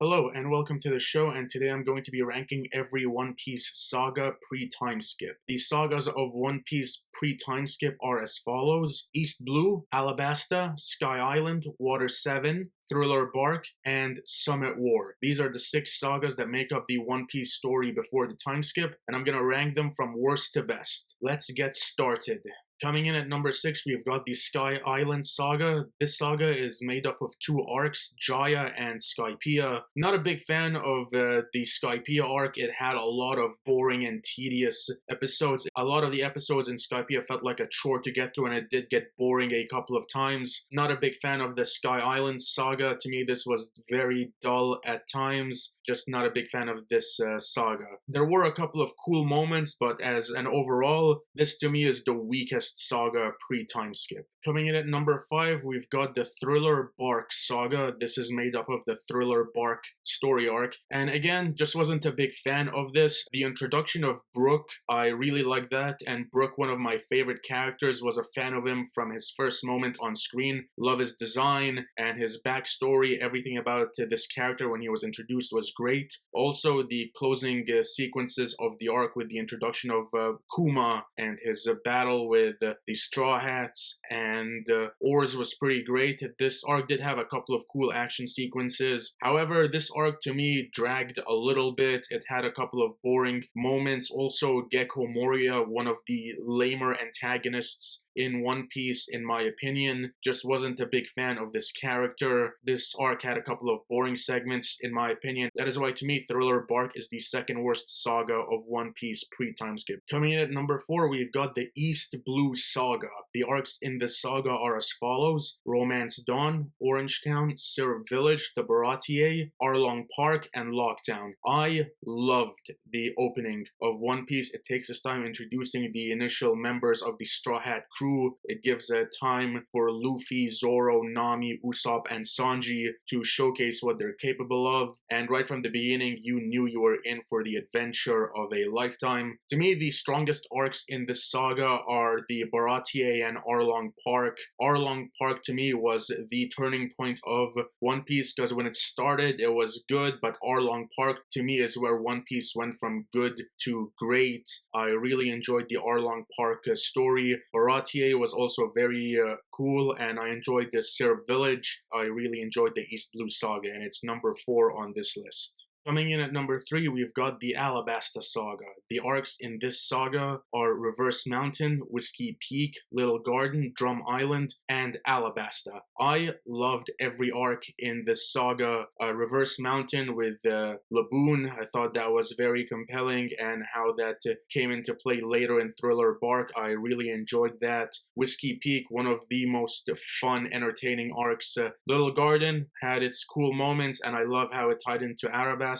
Hello and welcome to the show, and today I'm going to be ranking every One Piece saga pre-timeskip. The sagas of One Piece pre-timeskip are as follows: East Blue, Alabasta, Sky Island, Water 7, Thriller Bark, and Summit War. These are the 6 sagas that make up the One Piece story before the timeskip, and I'm gonna rank them from worst to best. Let's get started. Coming in at number 6, we've got the Sky Island Saga. This saga is made up of 2 arcs, Jaya and Skypiea. Not a big fan of the Skypiea arc. It had a lot of boring and tedious episodes. A lot of the episodes in Skypiea felt like a chore to get through, and it did get boring a couple of times. Not a big fan of the Sky Island Saga. To me, this was very dull at times. Just not a big fan of this saga. There were a couple of cool moments, but as an overall, this to me is the weakest saga pre-timeskip. Coming in at number 5, we've got the Thriller Bark Saga. This is made up of the Thriller Bark story arc, and again, just wasn't a big fan of this. The introduction of Brook, I really like that, and Brook, one of my favorite characters, was a fan of him from his first moment on screen. Love his design and his backstory. Everything about this character when he was introduced was great. Also, the closing sequences of the arc with the introduction of Kuma and his battle with the Straw Hats and Oars was pretty great. This arc did have a couple of cool action sequences. However, this arc to me dragged a little bit. It had a couple of boring moments. Also, Gecko Moria, one of the lamer antagonists in One Piece, in my opinion, just wasn't a big fan of this character. This arc had a couple of boring segments, in my opinion. That is why, to me, Thriller Bark is the second worst saga of One Piece pre-timeskip. Coming in at number 4, we've got the East Blue Saga. The arcs in this saga are as follows: Romance Dawn, Orangetown, Syrup Village, the Baratier, Arlong Park, and Lockdown. I loved the opening of One Piece. It takes its time introducing the initial members of the Straw Hat crew. It gives a time for Luffy, Zoro, Nami, Usopp, and Sanji to showcase what they're capable of. And right from the beginning, you knew you were in for the adventure of a lifetime. To me, the strongest arcs in this saga are the Baratier and Arlong Park. Arlong Park, to me, was the turning point of One Piece, because when it started, it was good, but Arlong Park, to me, is where One Piece went from good to great. I really enjoyed the Arlong Park story. Baratier was also very cool, and I enjoyed the Syrup Village. I really enjoyed the East Blue Saga, and it's number 4 on this list. Coming in at number 3, we've got the Alabasta Saga. The arcs in this saga are Reverse Mountain, Whiskey Peak, Little Garden, Drum Island, and Alabasta. I loved every arc in this saga. Reverse Mountain with Laboon, I thought that was very compelling, and how that came into play later in Thriller Bark, I really enjoyed that. Whiskey Peak, one of the most fun, entertaining arcs. Little Garden had its cool moments, and I love how it tied into Alabasta.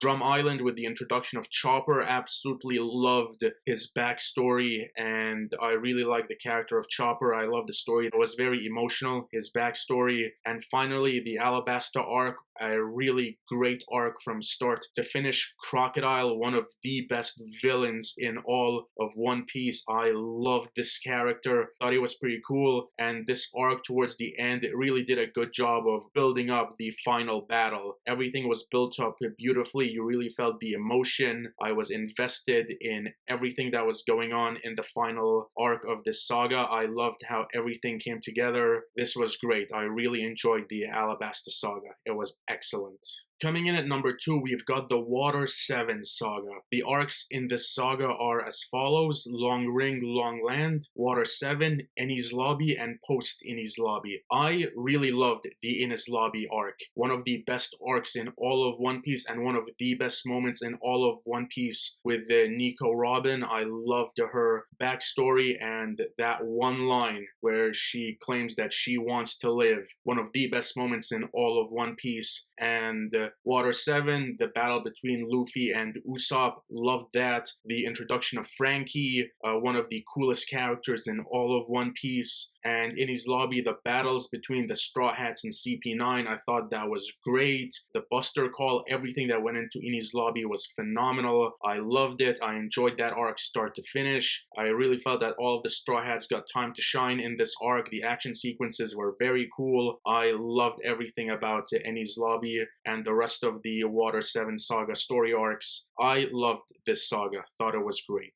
Drum Island with the introduction of Chopper, absolutely loved his backstory, and I really like the character of Chopper. I love the story. It was very emotional, his backstory. And finally, the Alabasta arc, a really great arc from start to finish. Crocodile, one of the best villains in all of One Piece. I loved this character, thought he was pretty cool, and this arc towards the end, it really did a good job of building up the final battle. Everything was built up beautifully. You really felt the emotion. I was invested in everything that was going on in the final arc of this saga. I loved how everything came together. This was great. I really enjoyed the Alabasta Saga. It was excellent. Coming in at number 2, we've got the Water 7 Saga. The arcs in this saga are as follows: Long Ring, Long Land, Water 7, Enies Lobby, and Post Enies Lobby. I really loved the Enies Lobby arc. One of the best arcs in all of One Piece, and one of the best moments in all of One Piece with Nico Robin. I loved her backstory and that one line where she claims that she wants to live. One of the best moments in all of One Piece. And Water 7, the battle between Luffy and Usopp, loved that. The introduction of Frankie, one of the coolest characters in all of One Piece. And in his lobby, the battles between the Straw Hats and CP9, I thought that was great. The Buster Call, everything that went into Enies Lobby was phenomenal. I loved it. I enjoyed that arc start to finish. I really felt that all of the Straw Hats got time to shine in this arc. The action sequences were very cool. I loved everything about Enies Lobby, and the the rest of the Water 7 Saga story arcs. I loved this saga, thought it was great.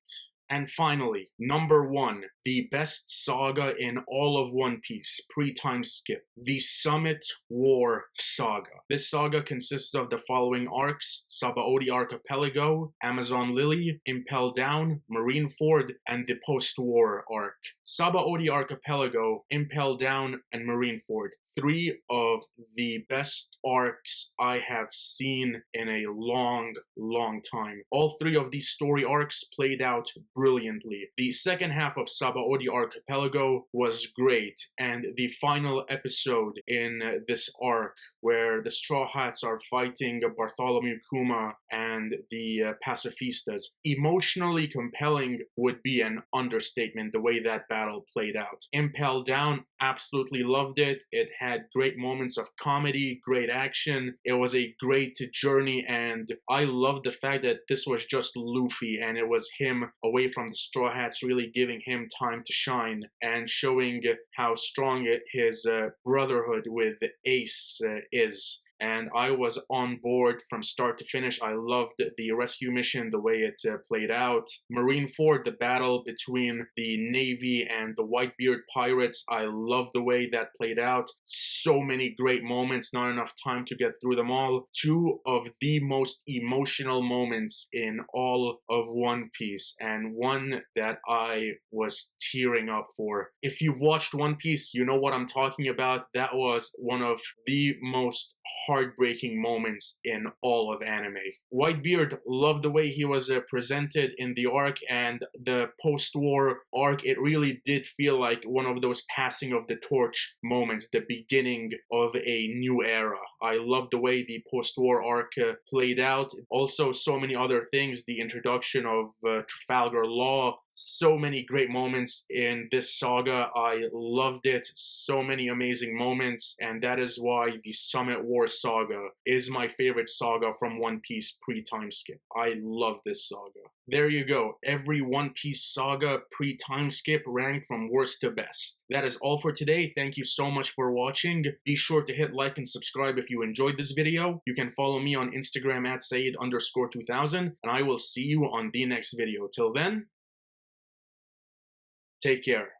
And finally, number 1, the best saga in all of One Piece, pre-Timeskip, the Summit War Saga. This saga consists of the following arcs: Sabaody Archipelago, Amazon Lily, Impel Down, Marineford, and the post-war arc. Sabaody Archipelago, Impel Down, and Marineford. 3 of the best arcs I have seen in a long, long time. All 3 of these story arcs played out brilliantly. The second half of Sabaody Archipelago was great, and the final episode in this arc, where the Straw Hats are fighting Bartholomew Kuma and the Pacifistas, emotionally compelling would be an understatement, the way that battle played out. Impel Down, absolutely loved it. It had great moments of comedy, great action. It was a great journey, and I loved the fact that this was just Luffy, and it was him away from the Straw Hats, really giving him time to shine and showing how strong his brotherhood with Ace is. And I was on board from start to finish. I loved the rescue mission, the way it played out. Marineford, the battle between the Navy and the Whitebeard pirates, I loved the way that played out. So many great moments, not enough time to get through them all. 2 of the most emotional moments in all of One Piece, and one that I was tearing up for. If you've watched One Piece, you know what I'm talking about. That was one of the most heartbreaking moments in all of anime. Whitebeard, loved the way he was presented in the arc, and the post-war arc, it really did feel like one of those passing of the torch moments, the beginning of a new era. I loved the way the post-war arc played out. Also, so many other things, the introduction of Trafalgar Law, so many great moments in this saga. I loved it. So many amazing moments, and that is why the Summit War Saga is my favorite saga from One Piece pre-Timeskip. I love this saga. There you go. Every One Piece saga pre-Timeskip ranked from worst to best. That is all for today. Thank you so much for watching. Be sure to hit like and subscribe if you enjoyed this video. You can follow me on Instagram at Said_2000, and I will see you on the next video. Till then, take care.